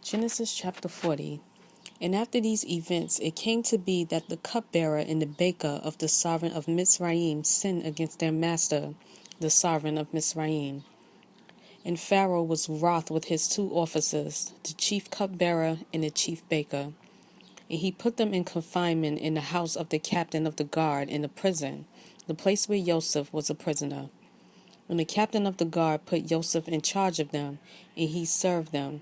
Genesis chapter 40. And after these events, it came to be that the cupbearer and the baker of the sovereign of Mizraim sinned against their master, the sovereign of Mizraim. And Pharaoh was wroth with his two officers, the chief cupbearer and the chief baker. And he put them in confinement in the house of the captain of the guard in the prison, the place where Joseph was a prisoner. And the captain of the guard put Joseph in charge of them, and he served them.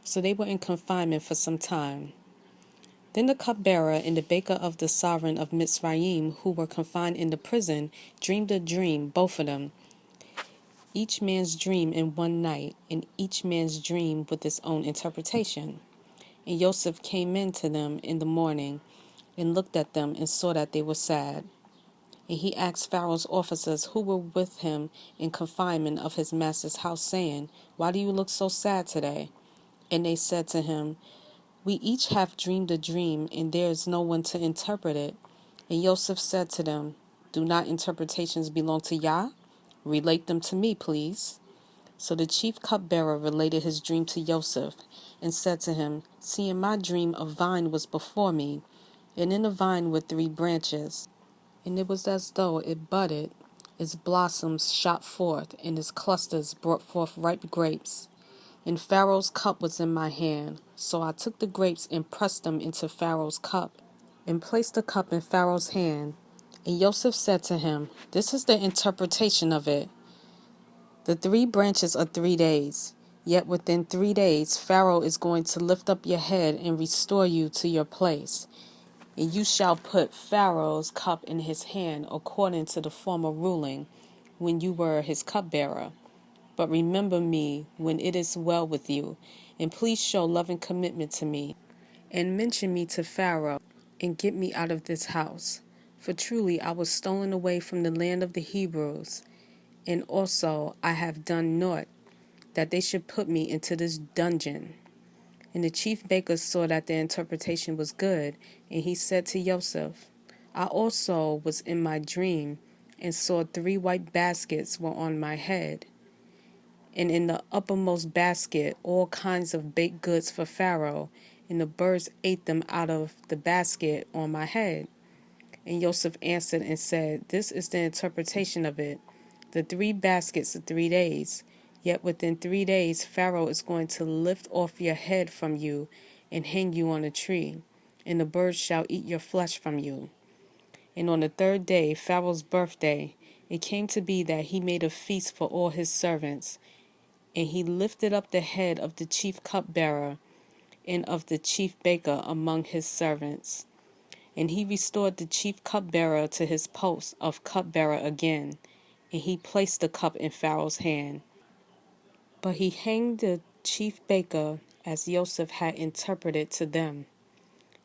So they were in confinement for some time. Then the cupbearer and the baker of the sovereign of Mizraim, who were confined in the prison, dreamed a dream, both of them, each man's dream in one night, and each man's dream with its own interpretation. And Joseph came in to them in the morning, and looked at them, and saw that they were sad. And he asked Pharaoh's officers who were with him in confinement of his master's house, saying, Why do you look so sad today? And they said to him, We each have dreamed a dream, and there is no one to interpret it. And Joseph said to them, Do not interpretations belong to Yah? Relate them to me, please. So the chief cupbearer related his dream to Joseph, and said to him, See, in my dream a vine was before me, and in the vine were 3 branches. And it was as though it budded, its blossoms shot forth, and its clusters brought forth ripe grapes. And Pharaoh's cup was in my hand. So I took the grapes and pressed them into Pharaoh's cup, and placed the cup in Pharaoh's hand. And Joseph said to him, This is the interpretation of it. The 3 branches are 3 days. Yet within 3 days Pharaoh is going to lift up your head and restore you to your place. And you shall put Pharaoh's cup in his hand according to the former ruling, when you were his cupbearer. But remember me when it is well with you, and please show loving commitment to me, and mention me to Pharaoh, and get me out of this house. For truly I was stolen away from the land of the Hebrews, and also I have done naught, that they should put me into this dungeon. And the chief baker saw that the interpretation was good, and he said to Joseph, I also was in my dream, and saw 3 white baskets were on my head. And in the uppermost basket all kinds of baked goods for Pharaoh, and the birds ate them out of the basket on my head. And Joseph answered and said, This is the interpretation of it. The 3 baskets are 3 days. Yet within 3 days Pharaoh is going to lift off your head from you and hang you on a tree, and the birds shall eat your flesh from you. And on the 3rd day, Pharaoh's birthday, it came to be that he made a feast for all his servants. And he lifted up the head of the chief cupbearer and of the chief baker among his servants. And he restored the chief cupbearer to his post of cupbearer again, and he placed the cup in Pharaoh's hand. But he hanged the chief baker as Joseph had interpreted to them.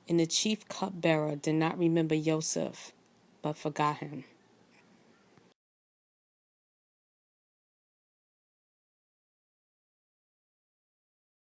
And the chief cupbearer did not remember Joseph, but forgot him.